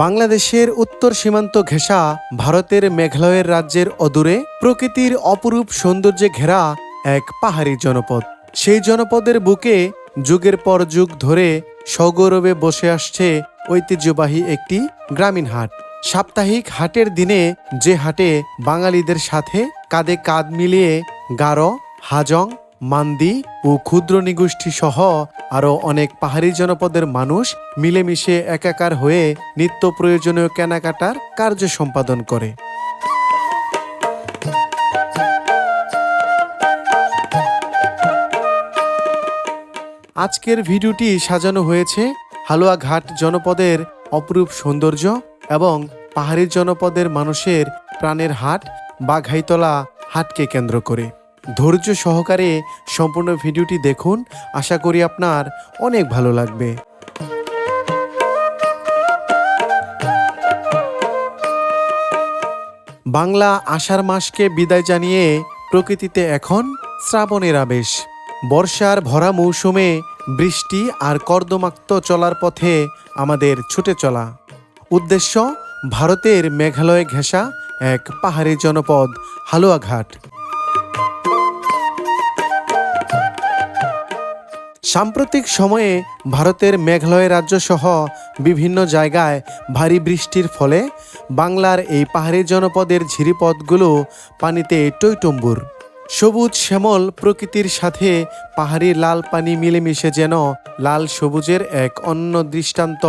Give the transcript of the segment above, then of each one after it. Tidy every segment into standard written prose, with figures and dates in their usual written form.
বাংলাদেশের উত্তর সীমান্ত ঘেঁষা ভারতের মেঘালয়ের রাজ্যের অদূরে প্রকৃতির অপরূপ সৌন্দর্যে ঘেরা এক পাহাড়ি জনপদ। সেই জনপদের বুকে যুগের পর যুগ ধরে সগৌরবে বসে আসছে ঐতিহ্যবাহী একটি গ্রামীণ হাট। সাপ্তাহিক হাটের দিনে যে হাটে বাঙালিদের সাথে কাঁধে কাঁধ মিলিয়ে গারো, হাজং, মান্দি ও ক্ষুদ্র নিগোষ্ঠী সহ আরও অনেক পাহাড়ি জনপদের মানুষ মিলেমিশে একাকার হয়ে নিত্য প্রয়োজনীয় কেনাকাটার কার্য সম্পাদন করে। আজকের ভিডিওটি সাজানো হয়েছে হালুয়াঘাট জনপদের অপরূপ সৌন্দর্য এবং পাহাড়ি জনপদের মানুষের প্রাণের হাট বাঘাইতলা হাটকে কেন্দ্র করে। ধৈর্য সহকারে সম্পূর্ণ ভিডিওটি দেখুন, আশা করি আপনার অনেক ভালো লাগবে। বাংলা আষাঢ় মাসকে বিদায় জানিয়ে প্রকৃতিতে এখন শ্রাবণের আবেশ। বর্ষার ভরা মৌসুমে বৃষ্টি আর কর্দমাক্ত চলার পথে আমাদের ছুটে চলা। উদ্দেশ্য ভারতের মেঘালয়ে ঘেঁষা এক পাহাড়ি জনপদ হালুয়াঘাট। সাম্প্রতিক সময়ে ভারতের মেঘালয় রাজ্য সহ বিভিন্ন জায়গায় ভারী বৃষ্টির ফলে বাংলার এই পাহাড়ি জনপদের ঝিরিপথগুলো পানিতে টইটম্বুর। সবুজ শ্যামল প্রকৃতির সাথে পাহাড়ি লাল পানি মিলেমিশে যেন লাল সবুজের এক অন্য দৃষ্টান্ত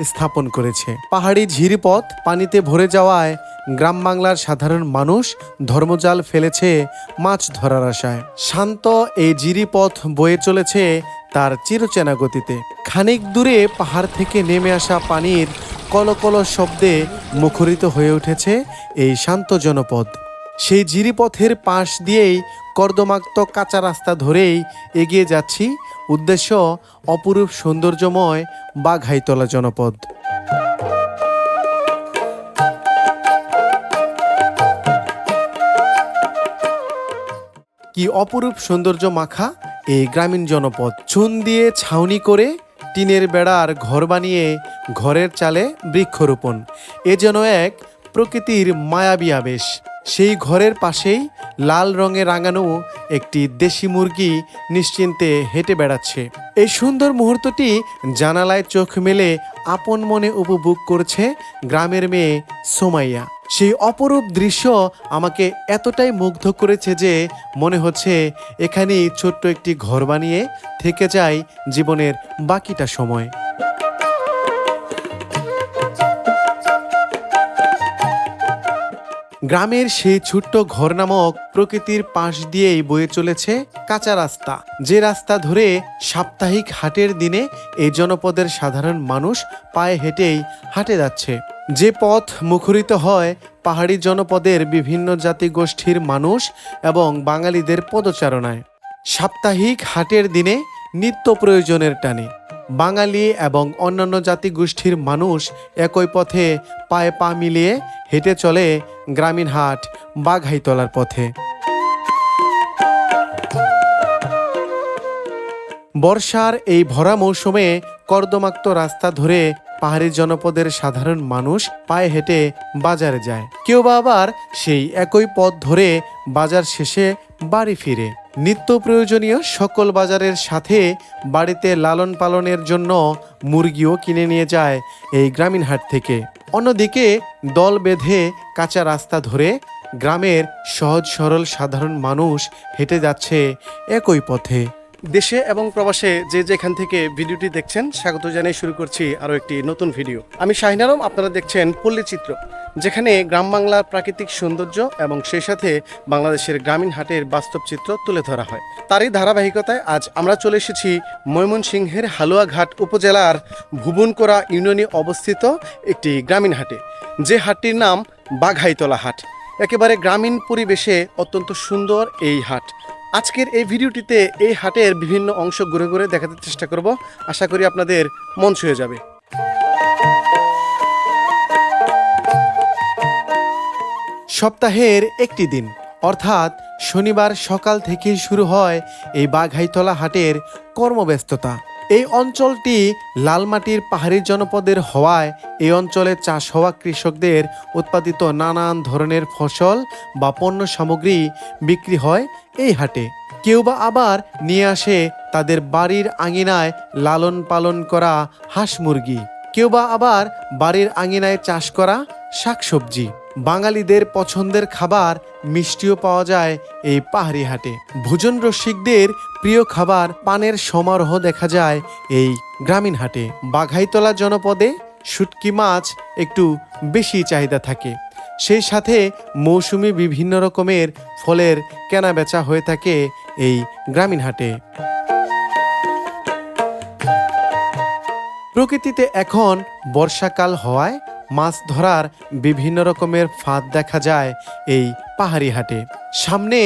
স্থাপন করেছে। পাহাড়ি ঝিরিপথ পানিতে ভরে যাওয়ায় গ্রাম বাংলার সাধারণ মানুষ ধর্মজাল ফেলেছে মাছ ধরার আশায়। শান্ত এই জিরিপথ বয়ে চলেছে তার চিরচেনা গতিতে। খানিক দূরে পাহাড় থেকে নেমে আসা পানির কলকল শব্দে মুখরিত হয়ে উঠেছে এই শান্ত জনপদ। সেই জিরিপথের পাশ দিয়েই কর্দমাক্ত কাঁচা রাস্তা ধরেই এগিয়ে যাচ্ছি। উদ্দেশ্য অপরূপ সৌন্দর্যময় বাঘাইতলা জনপদ। কি অপরূপ সৌন্দর্য মাখা এই গ্রামীণ জনপদ। চুন দিয়ে ছাউনি করে টিনের বেড়ার ঘর বানিয়ে ঘরের চালে বৃক্ষরোপণ, এ যেন এক প্রকৃতির মায়াবী আবেশ। সেই ঘরের পাশেই লাল রঙে রাঙানো একটি দেশি মুরগি নিশ্চিন্তে হেঁটে বেড়াচ্ছে। এই সুন্দর মুহূর্তটি জানালায় চোখ মেলে আপন মনে উপভোগ করছে গ্রামের মেয়ে সোমাইয়া। সেই অপরূপ দৃশ্য আমাকে এতটাই মুগ্ধ করেছে যে মনে হচ্ছে এখানেই ছোট্ট একটি ঘর বানিয়ে থেকে যায় জীবনের বাকিটা সময়। গ্রামের সেই ছোট্ট ঘর নামক প্রকৃতির পাশ দিয়েই বয়ে চলেছে কাঁচা রাস্তা, যে রাস্তা ধরে সাপ্তাহিক হাটের দিনে এই জনপদের সাধারণ মানুষ পায়ে হেঁটেই হাঁটে যাচ্ছে। যে পথ মুখরিত হয় পাহাড়ি জনপদের বিভিন্ন জাতিগোষ্ঠীর মানুষ এবং বাঙালিদের পদচারণায়। সাপ্তাহিক হাটের দিনে নিত্য প্রয়োজনের টানে বাঙালি এবং অন্যান্য জাতিগোষ্ঠীর মানুষ একই পথে পায়ে পা মিলিয়ে হেঁটে চলে গ্রামীণ হাট বাঘাইতলার পথে। বর্ষার এই ভরা মৌসুমে কর্দমাক্ত রাস্তা ধরে পাহাড়ি জনপদের সাধারণ মানুষ পায়ে হেঁটে বাজারে যায়। কেউ বা আবার সেই একই পথ ধরে বাজার শেষে বাড়ি ফিরে। নিত্য প্রয়োজনীয় সকল বাজারের সাথে বাড়িতে লালন পালনের জন্য মুরগিও কিনে নিয়ে যায় এই গ্রামীণ হাট থেকে। অন্যদিকে দল বেঁধে কাঁচা রাস্তা ধরে গ্রামের সহজ সরল সাধারণ মানুষ হেঁটে যাচ্ছে একই পথে। দেশে এবং প্রবাসে যে যেখান থেকে ভিডিওটি দেখছেন স্বাগত জানিয়ে শুরু করছি আরও একটি নতুন ভিডিও। আমি শাহিন আলম, আপনারা দেখছেন পল্লীচিত্র, যেখানে গ্রাম বাংলার প্রাকৃতিক সৌন্দর্য এবং সেই সাথে বাংলাদেশের গ্রামীণ হাটের বাস্তব চিত্র তুলে ধরা হয়। তারই ধারাবাহিকতায় আজ আমরা চলে এসেছি ময়মনসিংহের হালুয়াঘাট উপজেলার ভুবনকোড়া ইউনিয়নে অবস্থিত একটি গ্রামীণ হাটে, যে হাটটির নাম বাঘাইতলা হাট। একেবারে গ্রামীণ পরিবেশে অত্যন্ত সুন্দর এই হাট। আজকের এই ভিডিওটিতে এই হাটের বিভিন্ন অংশ ঘুরে ঘুরে দেখাতে চেষ্টা করব, আশা করি আপনাদের মন ছুঁয়ে যাবে। সপ্তাহের একটি দিন অর্থাৎ শনিবার সকাল থেকেই শুরু হয় এই বাঘাইতলা হাটের কর্মব্যস্ততা। এই অঞ্চলটি লাল মাটির পাহাড়ি জনপদের হওয়ায় এই অঞ্চলে চাষ হওয়া কৃষকদের উৎপাদিত নানান ধরনের ফসল বা পণ্য সামগ্রী বিক্রি হয় এই হাটে। কেউ বা আবার নিয়ে আসে তাদের বাড়ির আঙিনায় লালন পালন করা হাঁস মুরগি, কেউ বা আবার বাড়ির আঙিনায় চাষ করা শাকসবজি। বাঙালিদের পছন্দের খাবার মিষ্টিও পাওয়া যায় এই পাহাড়ি হাটে। ভোজন রসিকদের প্রিয় খাবার পানের সমারোহ দেখা যায় এই গ্রামীণ হাটে। বাঘাইতলা জনপদে শুটকি মাছ একটু বেশি চাহিদা থাকে, সেই সাথে মৌসুমি বিভিন্ন রকমের ফলের কেনাবেচা হয়ে থাকে এই গ্রামীণ হাটে। প্রকৃতিতে এখন বর্ষাকাল হওয়ায় মাছ ধরার বিভিন্ন রকমের ফাঁদ দেখা যায় এই পাহাড়ি হাটে। সামনে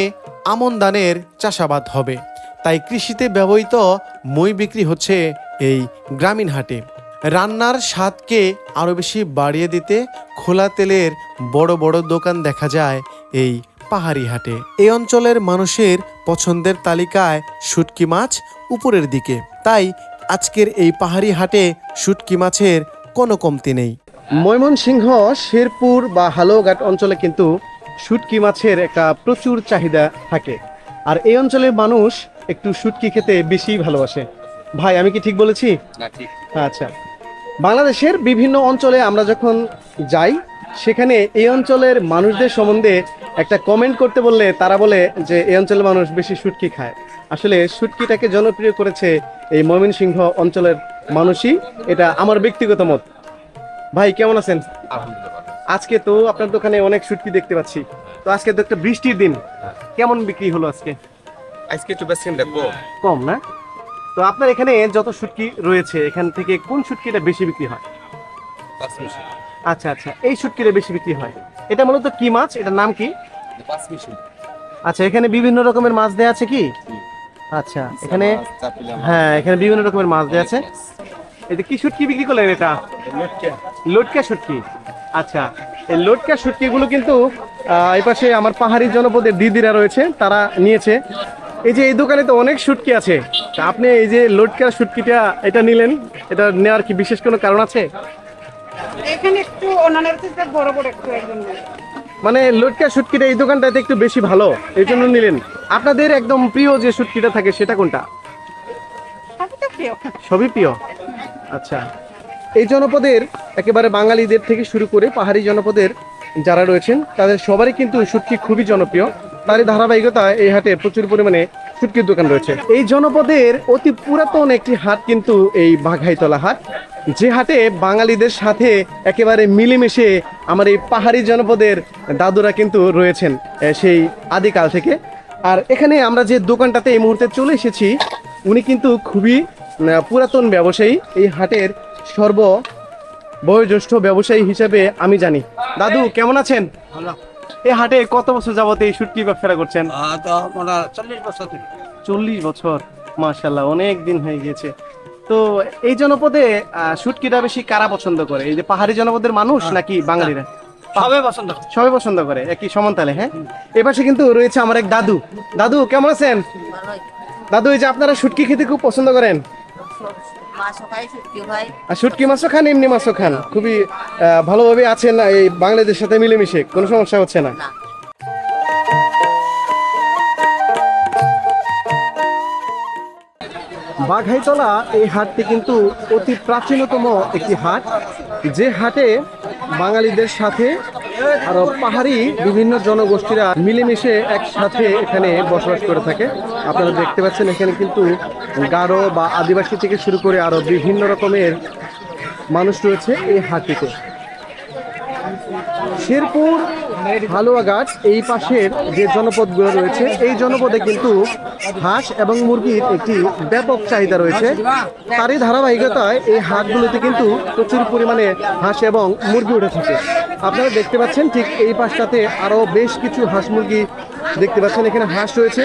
আমন ধানের চাষাবাদ হবে, তাই কৃষিতে ব্যবহৃত মই বিক্রি হচ্ছে এই গ্রামীণ হাটে। রান্নার স্বাদকে আরও বেশি বাড়িয়ে দিতে খোলা তেলের বড় বড় দোকান দেখা যায় এই পাহাড়ি হাটে। এই অঞ্চলের মানুষের পছন্দের তালিকায় শুটকি মাছ উপরের দিকে, তাই আজকের এই পাহাড়ি হাটে শুটকি মাছের কোনো কমতি নেই। ময়মনসিংহ, শেরপুর বা হালুয়াঘাট অঞ্চলে কিন্তু শুটকি মাছের একটা প্রচুর চাহিদা থাকে, আর এই অঞ্চলের মানুষ একটু শুটকি খেতে বেশি ভালোবাসে। ভাই, আমি কি ঠিক বলেছি? না, ঠিক। আচ্ছা, বাংলাদেশের বিভিন্ন অঞ্চলে আমরা যখন যাই, সেখানে এই অঞ্চলের মানুষদের সম্বন্ধে একটা কমেন্ট করতে বললে তারা বলে যে এই অঞ্চলের মানুষ বেশি শুটকি খায়। আসলে শুটকিটাকে জনপ্রিয় করেছে এই ময়মনসিংহ অঞ্চলের মানুষই, এটা আমার ব্যক্তিগত মত। ভাই, কেমন আছেন? আলহামদুলিল্লাহ। আজকে তো আপনার দোকানে অনেক শুটকি দেখতে পাচ্ছি, তো আজকে তো একটা বৃষ্টির দিন, কেমন বিক্রি হলো আজকে? আজকে একটু বেশি দেখবো। কম না? তো আপনার এখানে যত শুটকি রয়েছে, এখান থেকে কোন শুটকিটা বেশি বিক্রি হয়? আচ্ছা আচ্ছা, এই শুটকিটা বেশি বিক্রি হয়। এটা মূলত কি মাছ? এটার নাম কি? আচ্ছা, এখানে বিভিন্ন রকমের মাছ দেয়া আছে কি? আচ্ছা, এখানে হ্যাঁ, এখানে বিভিন্ন রকমের মাছ দেয়া আছে। এটা কি শুটকি বিক্রি করলেন? এটা লটকা শুটকি। আচ্ছা, এই লটকা শুটকিগুলো কিন্তু এই পাশে আমার পাহাড়ি জনপদের দিদিরা রয়েছে, তারা নিয়েছে। এই যে এই দোকানে তো অনেক শুটকি আছে, তা আপনি এই যে লটকা শুটকিটা এটা নিলেন, এটা নেওয়ার কি বিশেষ কোনো কারণ আছে? এখানে একটু অন্যান্য থেকে বড় বড় একটু একদম মানে লটকা শুটকিটা এই দোকানটাতে একটু বেশি ভালো, এই জন্য নিলেন। আপনাদের একদম প্রিয় যে শুটকিটা থাকে সেটা কোনটা? সবই তো প্রিয়। সবই প্রিয়। আচ্ছা, এই জনপদের একেবারে বাঙালিদের থেকে শুরু করে পাহাড়ি জনপদের যারা রয়েছেন তাদের সবারই কিন্তু শুটকি খুবই জনপ্রিয়। তারই ধারাবাহিকতায় এই হাটে প্রচুর পরিমাণে শুটকির দোকান রয়েছে। এই জনপদের অতি পুরাতন একটি হাট কিন্তু এই বাঘাইতলা হাট, যে হাটে বাঙালিদের সাথে একেবারে মিলেমিশে আমার এই পাহাড়ি জনপদের দাদুরা কিন্তু রয়েছেন সেই আদিকাল থেকে। আর এখানে আমরা যে দোকানটাতে এই মুহূর্তে চলে এসেছি, উনি কিন্তু খুবই পুরাতন ব্যবসায়ী, এই হাটের বয়োজ্যেষ্ঠ ব্যবসায়ী হিসেবে আমি জানি। দাদু, কেমন আছেন? এই হাটে কত বছর যাবত এই শুটকি ব্যবসা করছেন? 40 বছর থেকে। 40 বছর, মাশাআল্লাহ, অনেক দিন হয়ে গিয়েছে। তো এই জনপদে শুটকিটা বেশি কারা পছন্দ করে? এই যে পাহাড়ি জনপদের মানুষ নাকি বাঙালিরা? সবাই পছন্দ করে। সবাই পছন্দ করে, একই সমান তালে। হ্যাঁ, এপাশে কিন্তু রয়েছে আমার এক দাদু। দাদু, কেমন আছেন? দাদু, এই যে আপনারা শুটকি খেতে খুব পছন্দ করেন, আর শুটকি মাছও খান, এমনি মাছও খান, খুবই ভালোভাবে আছেন এই বাংলাদেশের সাথে মিলেমিশে, কোনো সমস্যা হচ্ছে না? বাঘাইতলা এই হাটটি কিন্তু অতি প্রাচীনতম একটি হাট, যে হাটে বাঙালিদের সাথে আরো পাহাড়ি বিভিন্ন জনগোষ্ঠীরা মিলেমিশে একসাথে এখানে বসবাস করে থাকে। আপনারা দেখতে পাচ্ছেন এখানে কিন্তু গারো বা আদিবাসী থেকে শুরু করে আরো বিভিন্ন রকমের মানুষ রয়েছে এই হাটটিতে। শেরপুর, হালুয়াঘাট এই পাশের যে জনপদগুলো রয়েছে, এই জনপদে কিন্তু হাঁস এবং মুরগির একটি ব্যাপক চাহিদা রয়েছে। তারই ধারাবাহিকতায় এই হাটগুলোতে কিন্তু প্রচুর পরিমাণে হাঁস এবং মুরগি উঠে থাকে। আপনারা দেখতে পাচ্ছেন ঠিক এই পাশটাতে আরও বেশ কিছু হাঁস মুরগি দেখতে পাচ্ছেন। এখানে হাঁস রয়েছে,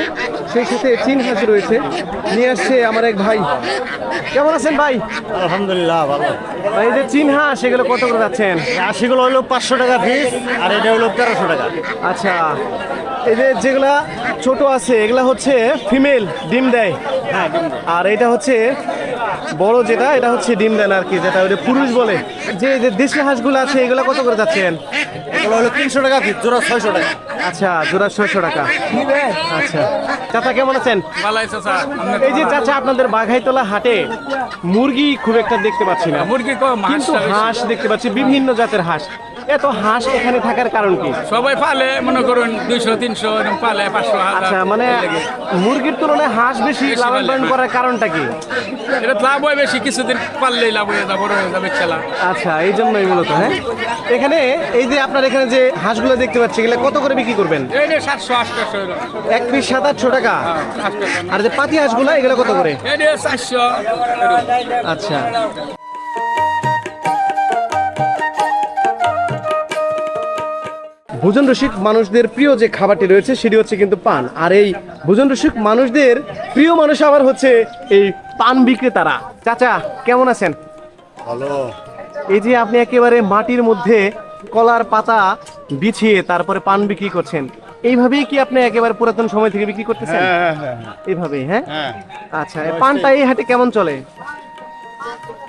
সেই সাথে চীন হাঁস রয়েছে, নিয়ে আসছে আমার এক ভাই। কেমন আছেন ভাই? আলহামদুলিল্লাহ, ভালো। ভাই, এই যে চীন হাঁস, এগুলো কত করে যাচ্ছেন? আশিগুলো হলো 500 টাকা পিস, আর এটা হলো 1300 টাকা। আচ্ছা, এই যে যেগুলা ছোট আছে এগুলা হচ্ছে ফিমেল, ডিম দেয়, হ্যাঁ, আর এটা হচ্ছে বড় যেটা এটা হচ্ছে ডিম দেন আর কি, যেটা ওটা পুরুষ বলে। যে যে দেশি হাঁসগুলো আছে এগুলো কত করে যাচ্ছেন? এগুলো হলো 300 টাকা পিস, জোড়া 600 টাকা। আচ্ছা, জোড়া 600 টাকা। আচ্ছা চাচা কেমন আছেন? এই যে চাচা আপনাদের বাঘাইতলা হাটে মুরগি খুব একটা দেখতে পাচ্ছি না, মুরগি কম, কিন্তু হাঁস দেখতে পাচ্ছি, বিভিন্ন জাতের হাঁস। এত হাঁস এখানে থাকার কারণ কি? সবাই পালে, মনে করুন 200-300 এরকম পালে, 500-1000। আচ্ছা, মানে মুরগির তুলনায় হাঁস বেশি লালন পালন করার কারণটা কি? এটা লাভ হয় বেশি, কিছুদিন পারলেই লাভ হয়ে যাবে, বড় হয়ে যাবে খেলা। আচ্ছা, এই জন্যই মূলত। হ্যাঁ, এখানে এই যে আপনার এখানে যে হাঁসগুলো দেখতে পাচ্ছি এগুলো কত করে বিক্রি করবেন? এই যে 700-800 এরকম। এক পিস 700-800 টাকা। 800 টাকা। আর যে পাতি হাঁসগুলো এগুলো কত করে? এই যে 400 এরকম। আচ্ছা, ভোজন রসিক মানুষদের প্রিয় যে খাবারটি রয়েছে সেটি হচ্ছে কিন্তু পান। আর এই ভোজন রসিক মানুষদের প্রিয় মানুষ আবার হচ্ছে এই পান বিক্রেতারা। চাচা কেমন আছেন? ভালো। এই যে আপনি একেবারে মাটির মধ্যে কলার পাতা বিছিয়ে তারপরে পান বিক্রি করছেন, এইভাবেই কি আপনি একেবারে পুরাতন সময় থেকে বিক্রি করতেছেন? এইভাবেই? হ্যাঁ, আচ্ছা। এই পানটা এই হাটে কেমন চলে?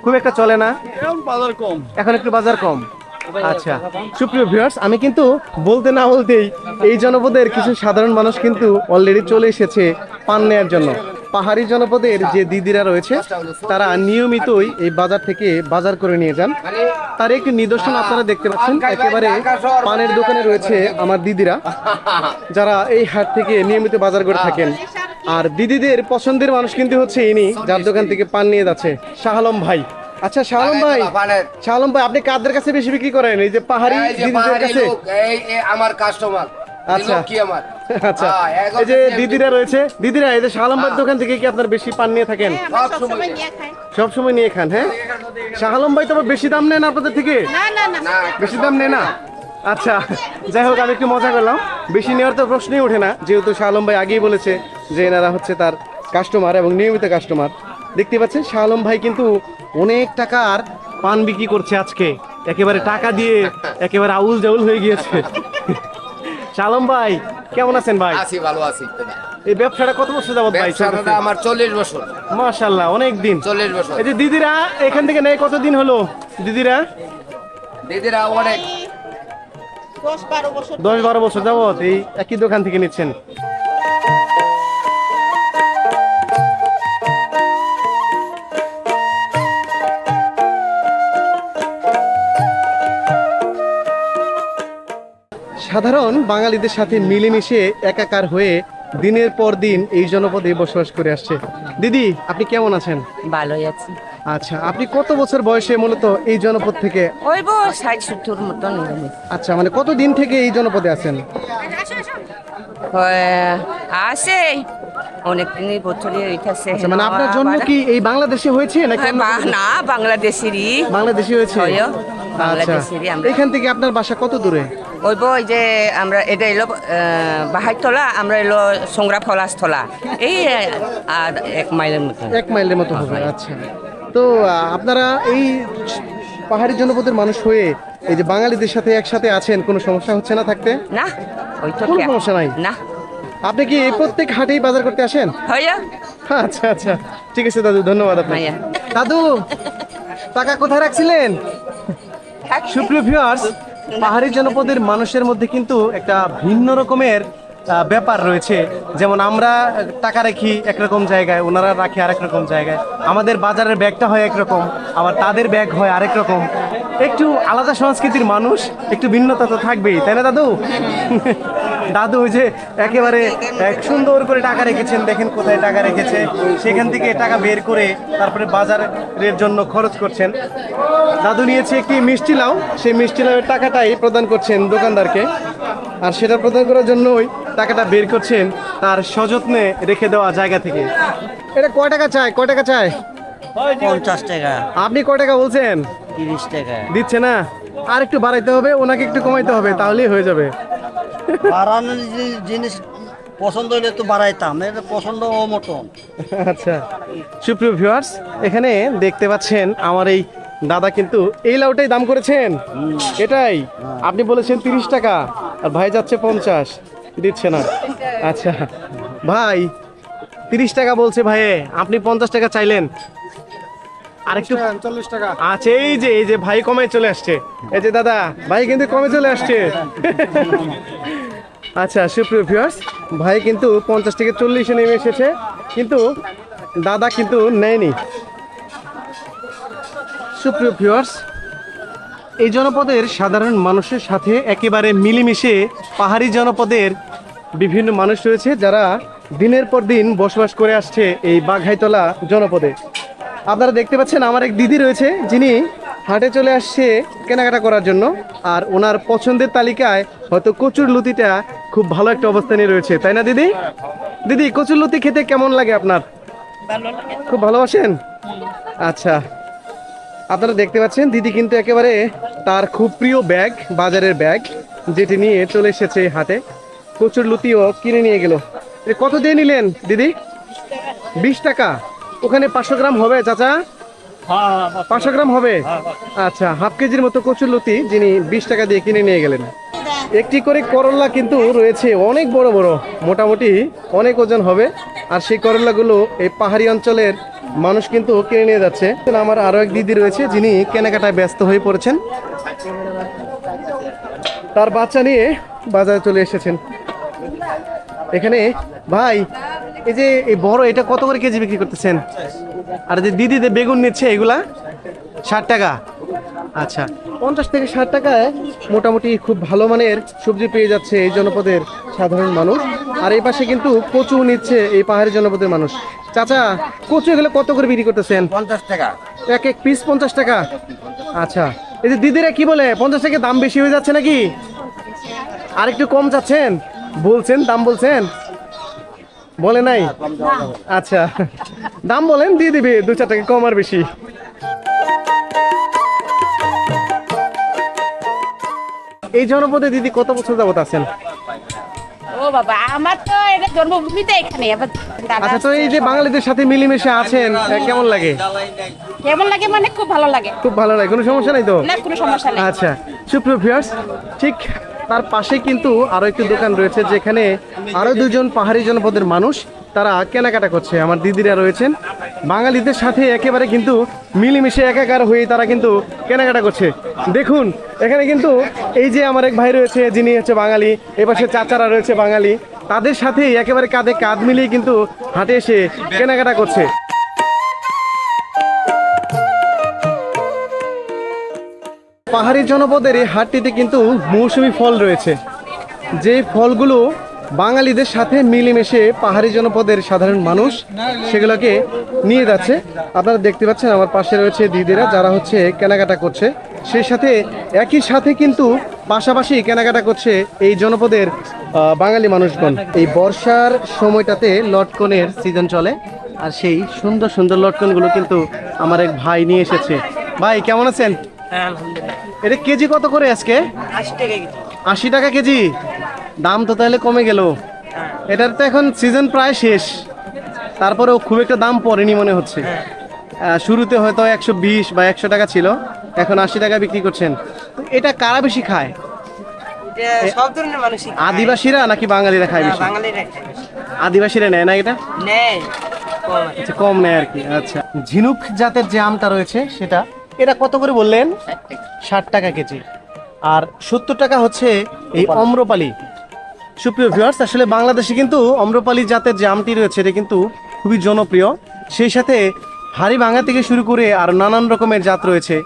খুব একটা চলে না, এখন বাজার কম। এখন একটু বাজার কম। আচ্ছা, সুপ্রিয় ভিউয়ার্স, আমি কিন্তু বলতে না বলতেই এই জনপদের কিছু সাধারণ মানুষ কিন্তু অলরেডি চলে এসেছে পান নেয়ার জন্য। পাহাড়ি জনপদের যে দিদিরা রয়েছে তারা নিয়মিতই এই বাজার থেকে বাজার করে নিয়ে যান। তার একটি নিদর্শন আপনারা দেখতে পাচ্ছেন, একেবারে পানের দোকানে রয়েছে আমার দিদিরা, যারা এই হাট থেকে নিয়মিত বাজার করে থাকেন। আর দিদিদের পছন্দের মানুষ কিন্তু হচ্ছে ইনি, যার দোকান থেকে পান নিয়ে যাচ্ছে, শাহ আলম ভাই। আচ্ছা শাহ আলম ভাই, শাহ আলম ভাই, আপনি কাদের কাছে বেশি বিক্রি করেন? এই যে পাহাড়ি দিদিদের কাছে? আমার কাস্টমার। আচ্ছা কি আমার? আচ্ছা, এই যে দিদিরা রয়েছে, দিদিরা এই যে শাহ আলম ভাইয়ের দোকান থেকে কি আপনার বেশি পান নিয়ে থাকেন? সব সময় নিয়ে খান? হ্যাঁ, শাহ আলম ভাই তো আবার বেশি দাম নেন আপনাদের থেকে? বেশি দাম নেয় না? আচ্ছা, যাই হোক, আমি একটু মজা করলাম। বেশি নেওয়ার তো প্রশ্নই ওঠে না, যেহেতু শাহ আলম ভাই আগেই বলেছে যে এনারা হচ্ছে তার কাস্টমার এবং নিয়মিত কাস্টমার। দেখতে পাচ্ছেন শাহ আলম ভাই কিন্তু অনেক টাকার পান বিক্রি করছে আজকে, একেবারে টাকা দিয়ে একেবারে আউল জাউল হয়ে গিয়েছে। শাহ আলম ভাই কেমন আছেন ভাই? আছি, ভালো আছি। এই ব্যবসাটা কত বছর যাবত ভাই? ব্যবসাটা আমার 40 বছর। মাশাআল্লাহ, অনেক দিন। 40 বছর। এই যে দিদিরা এখান থেকে নেয় কতদিন হলো? দিদিরা অনেক 10-12 বছর যাবত এই একই দোকান থেকে নিচ্ছেন। সাধারণ বাঙালিদের সাথে মিলেমিশে একাকার হয়ে দিনের পর দিন এই জনপদে বসবাস করে আসছে। দিদি আপনি কেমন আছেন? ভালোই আছি। আচ্ছা, আপনি কত বছর বয়সে মূলত এই জনপদ থেকে? ওই 60-70 মতন এরকম। আচ্ছা, মানে কত দিন থেকে এই জনপদে আছেন? আছে অনেক দিনই, বছরই হইতাছে। আচ্ছা, মানে আপনার জন্ম কি এই বাংলাদেশে হয়েছে নাকি? না, বাংলাদেশেরই। বাংলাদেশে হয়েছে? আচ্ছা, বাংলাদেশেরই আমরা। এখান থেকে আপনার বাসা কত দূরে? ওই যে আমরা এটা এলো বাহাইতলা, আমরা এলো সংগ্রা ফলাস্থলা, এই আর 1 মাইলের মতো। 1 মাইলের মতো হবে। আচ্ছা, তো আপনারা এই পাহাড়ি জনপদের মানুষ হয়ে এই যে বাঙালিদের সাথে একসাথে আছেন, কোনো সমস্যা হচ্ছে না থাকতে? না, ওই তো কোনো সমস্যা নাই? না। আপনি কি এই প্রত্যেক হাটেই বাজার করতে আসেন? হইয়া। আচ্ছা আচ্ছা, ঠিক আছে দাদু, ধন্যবাদ আপনাকে। হইয়া। দাদু টাকা কোথায় রাখছিলেন? সুপ্রিয় ভিউয়ার্স, পাহাড়ি জনপদের মানুষের মধ্যে কিন্তু একটা ভিন্ন রকমের ব্যাপার রয়েছে। যেমন আমরা টাকা রাখি একরকম জায়গায়, ওনারা রাখে আরেক রকম জায়গায়। আমাদের বাজারের ব্যাগটা হয় একরকম, আবার তাদের ব্যাগ হয় আরেক রকম। একটু আলাদা সংস্কৃতির মানুষ, একটু ভিন্নতা তো থাকবেই, তাই না দাদু? দাদু ওই যে একেবারে সুন্দর করে টাকা রেখেছেন, দেখেন কোথায় টাকা রেখেছে, সেখান থেকে টাকা বের করে তারপরে বাজারের জন্য খরচ করছেন। দাদু নিয়েছে একটি মিষ্টি লাউ, সেই মিষ্টি লাউয়ের টাকাটাই প্রদান করছেন দোকানদারকে, আর সেটা প্রদান করার জন্যই টাকাটা বের করছেন তার সযত্নে রেখে দেওয়া জায়গা থেকে। এটা কয় টাকা চায়? 50 টাকা। আপনি কয় টাকা বলছেন? 30 টাকা। দিচ্ছে না, আর একটু বাড়াইতে হবে, ওনাকে একটু কমাইতে হবে, তাহলেই হয়ে যাবে। বাড়ানোর জিনিস পছন্দ হলে তো বাড়াইতাম, এটা পছন্দ ও মতন। আচ্ছা, সুপ্রিয় ভিউয়ার্স, এখানে দেখতে পাচ্ছেন আমার এই দাদা কিন্তু এই লাউটাই দাম করেছেন। এটাই আপনি বলেছেন 30 টাকা, আর ভাই যাচ্ছে 50, দিচ্ছে না। আচ্ছা ভাই, 30 টাকা বলছে ভাইয়ে, আপনি 50 টাকা চাইলেন, আরেকটু 40 টাকা আচ্ছা, এই যে ভাই কমে চলে আসছে, এই যে দাদা ভাই কিন্তু কমে চলে আসছে। আচ্ছা সুপ্রিয় ভিউয়ার্স, ভাই কিন্তু 50 থেকে 40 এ নেমে এসেছে, কিন্তু দাদা কিন্তু নেয়নি। সুপ্রিয় ভিউয়ার্স, এই জনপদের সাধারণ মানুষের সাথে একেবারে মিলেমিশে পাহাড়ি জনপদের বিভিন্ন মানুষ রয়েছে, যারা দিনের পর দিন বসবাস করে আসছে এই বাঘাইতলা জনপদে। আপনারা দেখতে পাচ্ছেন আমার এক দিদি রয়েছে, যিনি হাটে চলে আসছে কেনাকাটা করার জন্য, আর ওনার পছন্দের তালিকায় হয়তো কচুর লতিটা খুব ভালো একটা অবস্থানে রয়েছে, তাই না দিদি? দিদি, কচুর লতি খেতে কেমন লাগে আপনার? খুব ভালোবাসেন? আচ্ছা, আপনারা দেখতে পাচ্ছেন দিদি কিন্তু একেবারে তার খুব প্রিয় ব্যাগ, বাজারের ব্যাগ, যেটি নিয়ে চলে এসেছে হাটে। কচুর লতিও কিনে নিয়ে গেল। কত দিয়ে নিলেন দিদি? 20 টাকা। ওখানে 500 গ্রাম হবে চাচা? 500 গ্রাম হবে। আচ্ছা, হাফ কেজির মতো কচুর লতি যিনি 20 টাকা দিয়ে কিনে নিয়ে গেলেন। একটি করে করলা কিন্তু রয়েছে, অনেক বড় বড়, মোটামুটি অনেক ওজন হবে। আর সেই করলাগুলো এই পাহাড়ি অঞ্চলের মানুষ কিন্তু কিনে নিয়ে যাচ্ছে। আমার আরো এক দিদি রয়েছে, যিনি কেনাকাটায় ব্যস্ত হয়ে পড়েছেন, তার বাচ্চা নিয়ে বাজারে চলে এসেছেন। এখানে ভাই, এই যে এই বড়, এটা কত করে কেজি বিক্রি করতেছেন? আর যে দিদিদের বেগুন নিচ্ছে এগুলা 60 টাকা। আচ্ছা, 50 থেকে 60 টাকায় মোটামুটি খুব ভালো মানের সবজি পেয়ে যাচ্ছে এই জনপদের সাধারণ মানুষ। আর এই পাশে কিন্তু কচু নিচ্ছে এই পাহাড়ি জনপদের মানুষ। চাচা, কচু এগুলো কত করে বিক্রি করতেছেন? 50 টাকা। এক পিস 50 টাকা। আচ্ছা, এই যে দিদিরা কি বলে, 50 টাকা দাম বেশি হয়ে যাচ্ছে নাকি? আর একটু কম চাচ্ছেন? বলছেন, দাম বলছেন? বলে নাই? আচ্ছা, দাম বলেন, দিয়ে দিবে 2-4 টাকা কম আর বেশি। এই জনপদে দিদি কত বছর যাবত আছেন? ও বাবা, আমার তো এটা জন্মভূমিতে এখানে। আবার দাদা আচ্ছা, তো এই যে বাঙালিদের সাথে মিলেমিশে আছেন, কেমন লাগে? কেমন লাগে মানে খুব ভালো লাগে। খুব ভালো লাগে, কোনো সমস্যা নাই তো? না, কোনো সমস্যা নেই। আচ্ছা সুপ্রিয় ভিউয়ার্স, ঠিক তার পাশে কিন্তু আরো একটি দোকান রয়েছে, যেখানে আরো 2জন পাহাড়ি জনপদের মানুষ তারা কেনাকাটা করছে। আমার দিদিরা রয়েছেন, বাঙালিদের সাথে একেবারে কিন্তু মিলেমিশে একাকার হয়ে তারা কিন্তু কেনাকাটা করছে। দেখুন এখানে কিন্তু এই যে আমার এক ভাই রয়েছে, যিনি হচ্ছে বাঙালি, এপাশে চাচারা রয়েছে বাঙালি, তাদের সাথে একেবারে কাঁধে কাঁধ মিলিয়ে কিন্তু হাটে এসে কেনাকাটা করছে। পাহাড়ি জনপদের এই হাটটিতে কিন্তু মৌসুমী ফল রয়েছে, যে ফলগুলো বাঙালিদের সাথে মিলেমিশে পাহাড়ি জনপদের সাধারণ মানুষ সেগুলোকে নিয়ে যাচ্ছে। আপনারা দেখতে পাচ্ছেন আমার পাশে রয়েছে দিদিরা, যারা হচ্ছে কেনাকাটা করছে, সেই সাথে একই সাথে কিন্তু পাশাপাশি কেনাকাটা করছে এই জনপদের বাঙালি মানুষগণ। এই বর্ষার সময়টাতে লটকনের সিজন চলে, আর সেই সুন্দর সুন্দর লটকনগুলো কিন্তু আমার এক ভাই নিয়ে এসেছে। ভাই কেমন আছেন? এটা কেজি কত করে আজকে? 80 টাকা কেজি। দাম তো তাহলে কমে গেল। এটার তো এখন সিজন প্রায় শেষ, তারপরেও খুব একটা দাম পড়েনি মনে হচ্ছে। শুরুতে হয়তো 120 বা 100 টাকা ছিল, এখন 80 টাকা বিক্রি করছেন। তো এটা কারা বেশি খায়? সব ধরনের মানুষই আদিবাসীরা নাকি বাঙালিরা খায় বেশি? আদিবাসীরা নেয় না এটা? নেয়, আচ্ছা, কম নেয় আর কি। আচ্ছা, ঝিনুক জাতের যে আমটা রয়েছে সেটা, এটা কত করে বললেন? 60 টাকা কেজি। আর 70 টাকা হচ্ছে এই অম্রপালি। সুপ্রিয় ভিউয়ার্স, আসলে বাংলাদেশে কিন্তু অম্রপালি জাতের যে আমটি রয়েছে এটা কিন্তু খুবই জনপ্রিয়। সেই সাথে হাড়ি ভাঙা থেকে শুরু করে আর নানান রকমের জাত রয়েছে।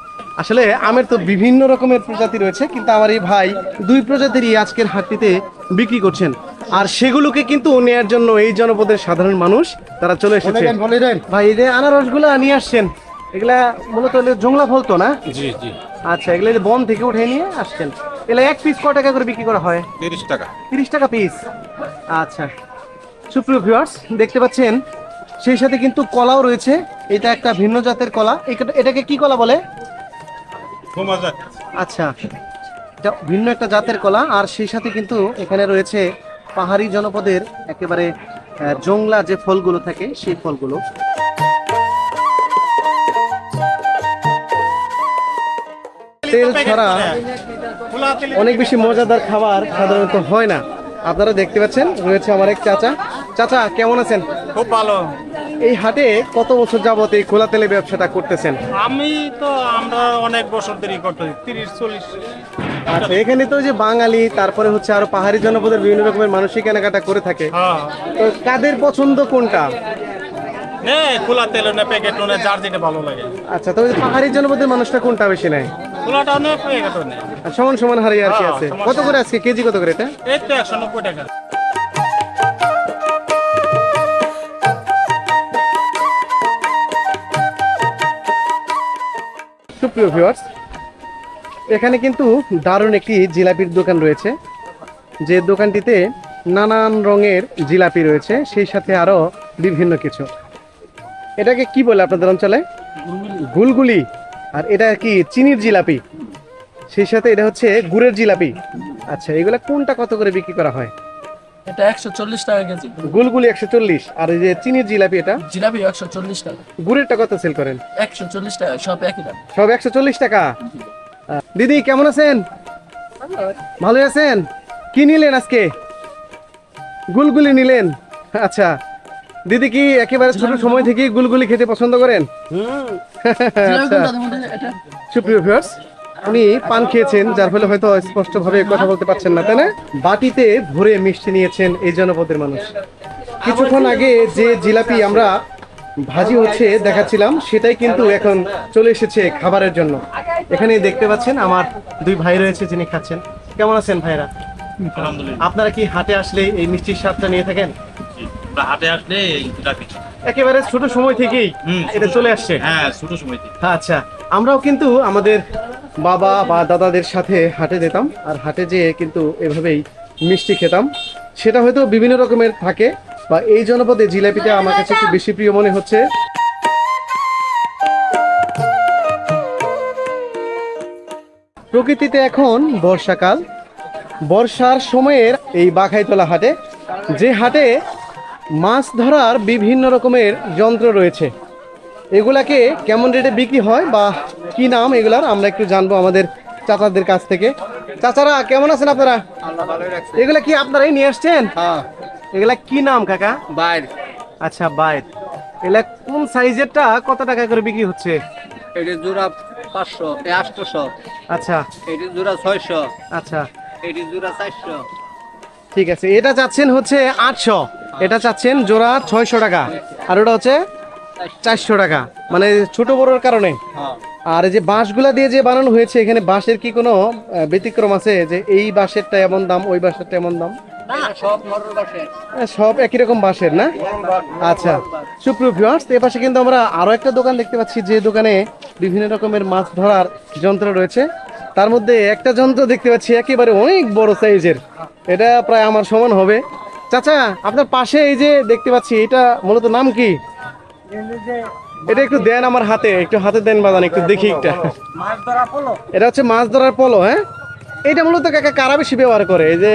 আসলে আমের তো বিভিন্ন রকমের প্রজাতি রয়েছে, কিন্তু আমার এই ভাই 2 প্রজাতিরই আজকের হাটটিতে বিক্রি করছেন। আর সেগুলোকে কিন্তু নেয়ার জন্য এই জনপদের সাধারণ মানুষ তারা চলে এসেছে। ভাই, এই যে আনারসগুলো নিয়ে আসছেন, এগুলা মূলত জংলা ফল তো না? জি জি। আচ্ছা, এগুলো যে বন থেকে উঠে নিয়ে আসছেন, এগুলো এক পিস কত টাকা করে বিক্রি করা হয়? 30 টাকা। 30 টাকা পিস। আচ্ছা সুপ্রিয় ভিউয়ার্স, দেখতে পাচ্ছেন সেই সাথে কিন্তু কলাও রয়েছে। এটা একটা ভিন্ন জাতের কলা, এটাকে কি কলা বলে? আচ্ছা, এটা ভিন্ন একটা জাতের কলা। আর সেই সাথে কিন্তু এখানে রয়েছে পাহাড়ি জনপদের একেবারে জংলা যে ফলগুলো থাকে সেই ফলগুলো। তেল ছাড়া অনেক বেশি মজাদার খাবার সাধারণত হয় না। আপনারা দেখতে পাচ্ছেন রয়েছে আমার এক চাচা। চাচা কেমন আছেন? খুব ভালো। এই হাটে কত বছর যাবত এই খোলা তেলে ব্যবসাটা করতেছেন? আমরা অনেক বছর দেরি করতেছি 30-40। আচ্ছা, এখানে তো যে বাঙালি, তারপরে হচ্ছে আরো পাহাড়ি জনপদের বিভিন্ন রকমের মানুষই কেনাকাটা করে থাকে। হ্যাঁ তো কাদের পছন্দ কোনটা? নে খোলা তেল না প্যাকেট না যার যেটা ভালো লাগে। আচ্ছা, তবে পাহাড়ি জনপদের মানুষটা কোনটা বেশি নেয়? খোলাটা নে প্যাকেটও নে। আর সমান সমান হারে আর কি হ্যাঁ, আছে। সমান কত করে আজকে কেজি, কত করে এটা? এই তো 190 টাকা। সুপ্রিয় ভিউয়ার্স, এখানে কিন্তু দারুণ একটি জিলাপির দোকান রয়েছে, যে দোকানটিতে নানান রঙের জিলাপি রয়েছে, সেই সাথে আরো বিভিন্ন কিছু। এটাকে কি বলে আপনাদের অঞ্চলে? গুলগুলি। আর এটা কি চিনির জিলাপি, সেই সাথে এটা হচ্ছে গুড়ের জিলাপি। আচ্ছা, এগুলা কোনটা কত করে বিক্রি করা হয়? এটা 140 টাকা কেজি, গুলগুলি 140, আর এই যে চিনির জিলাপি এটা জিলাপি 140 টাকা, গুড়েরটা কত সেল করেন? 140 টাকা, সব একই দাম। সব 140 টাকা। দিদি কেমন আছেন? ভালো আছেন? কি নিলেন আজকে? গুলগুলি নিলেন? আচ্ছা, দিদি কি একেবারে ছোট সময় থেকে গুলগুলি খেতে পছন্দ করেন? আচ্ছা, সুপ্রিয় ভিউয়ার্স, উনি পান খেয়েছেন, যার ফলে হয়তো স্পষ্টভাবে কথা বলতে পারছেন না, তাই না? বাটিতে ভরে মিষ্টি নিয়েছেন এই জনপদের মানুষ। কিছুক্ষণ আগে যে জিলাপি আমরা ভাজি হচ্ছে দেখাচ্ছিলাম, সেটাই কিন্তু এখন চলে এসেছে খাবারের জন্য। এখানে দেখতে পাচ্ছেন আমার দুই ভাই রয়েছে যিনি খাচ্ছেন। কেমন আছেন ভাইরা? আপনারা কি হাটে আসলে এই মিষ্টির স্বাদটা নিয়ে থাকেন? হাটে আসলে একেবারে ছোট সময় থেকেই এটা চলে আসছে? হ্যাঁ, ছোট সময় থেকে। আচ্ছা, আমরাও কিন্তু আমাদের বাবা বা দাদাদের সাথে হাটে যেতাম, আর হাটে যেয়ে কিন্তু এভাবেই মিষ্টি খেতাম। সেটা হয়তো বিভিন্ন রকমের থাকে, বা এই জনপদে জিলাপিটা আমার কাছে একটু বেশি প্রিয় মনে হচ্ছে। প্রকৃতিতে এখন বর্ষাকাল, বর্ষার সময়ের এই বাঘাইতলা হাটে, যে হাটে মাছ ধরার বিভিন্ন রকমের যন্ত্র রয়েছে, এগুলাকে কেমন রেটে বিক্রি হয় বা কি নাম এগুলার আমরা একটু জানবো আমাদের চাচাদের কাছ থেকে। চাচারা কেমন আছেন আপনারা? এগুলা কি আপনারাই নিয়ে আসছেন? এগুলা কি নাম কাকা? বাইর আচ্ছা, বাইর। এগুলা কোন সাইজেরটা কত টাকা করে বিক্রি হচ্ছে? এটি জোড়া 500, 800, আচ্ছা এটি জোড়া 600, আচ্ছা, এটি জোড়া 400। ঠিক আছে। এটা চাচ্ছেন হচ্ছে 800, এটা চাচ্ছেন জোড়া 600 টাকা, আর ওটা হচ্ছে 400 টাকা, মানে ছোট বড়োর কারণে। আর এই যে বাঁশগুলা দিয়ে যে বানানো হয়েছে, এখানে বাঁশের কি কোনো ব্যতিক্রম আছে, যে এই বাঁশেরটা এমন দাম, ওই বাঁশেরটা এমন দাম? সব মরুর বাসে। সব একই রকম বাঁশের না? আচ্ছা, সুপ্রিয় ভিউয়ার্স, এর পাশে কিন্তু আমরা আরো একটা দোকান দেখতে পাচ্ছি, যে দোকানে বিভিন্ন রকমের মাছ ধরার যন্ত্র রয়েছে। তার মধ্যে একটা যন্ত্র দেখতে পাচ্ছি একেবারে অনেক বড় সাইজের, এটা প্রায় আমার সমান হবে। চাচা, আপনার পাশে এই যে দেখতে পাচ্ছি, এটা মূলত নাম কি? এটা একটু দেন আমার হাতে, একটু হাতে দেন বাজান, একটু দেখি একটা। এটা হচ্ছে মাছ ধরার পলো। হ্যাঁ, এটা মূলত কাকা কারা বেশি ব্যবহার করে, এই যে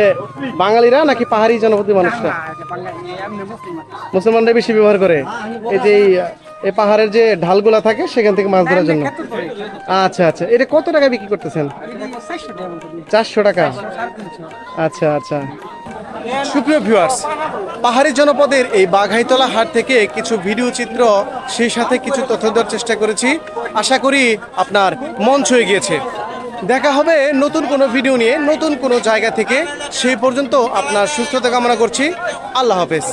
বাঙালিরা নাকি পাহাড়ি জনপদী মানুষরা? মুসলমানরা বেশি ব্যবহার করে। এই যে এই পাহাড়ের যে ঢালগুলা থাকে, সেখান থেকে মাছ ধরার জন্য। আচ্ছা আচ্ছা, এটা কত টাকা বিক্রি করতেছেন? 400 টাকা। আচ্ছা আচ্ছা। সুপ্রিয় ভিউয়ার্স, পাহাড়ি জনপদের এই বাঘাইতলা হাট থেকে কিছু ভিডিও চিত্র, সেই সাথে কিছু তথ্য দেওয়ার চেষ্টা করেছি। আশা করি আপনার মন ছুঁয়ে গিয়েছে। দেখা হবে নতুন কোনো ভিডিও নিয়ে, নতুন কোনো জায়গা থেকে। সেই পর্যন্ত আপনার সুস্থতা কামনা করছি। আল্লাহ হাফেজ।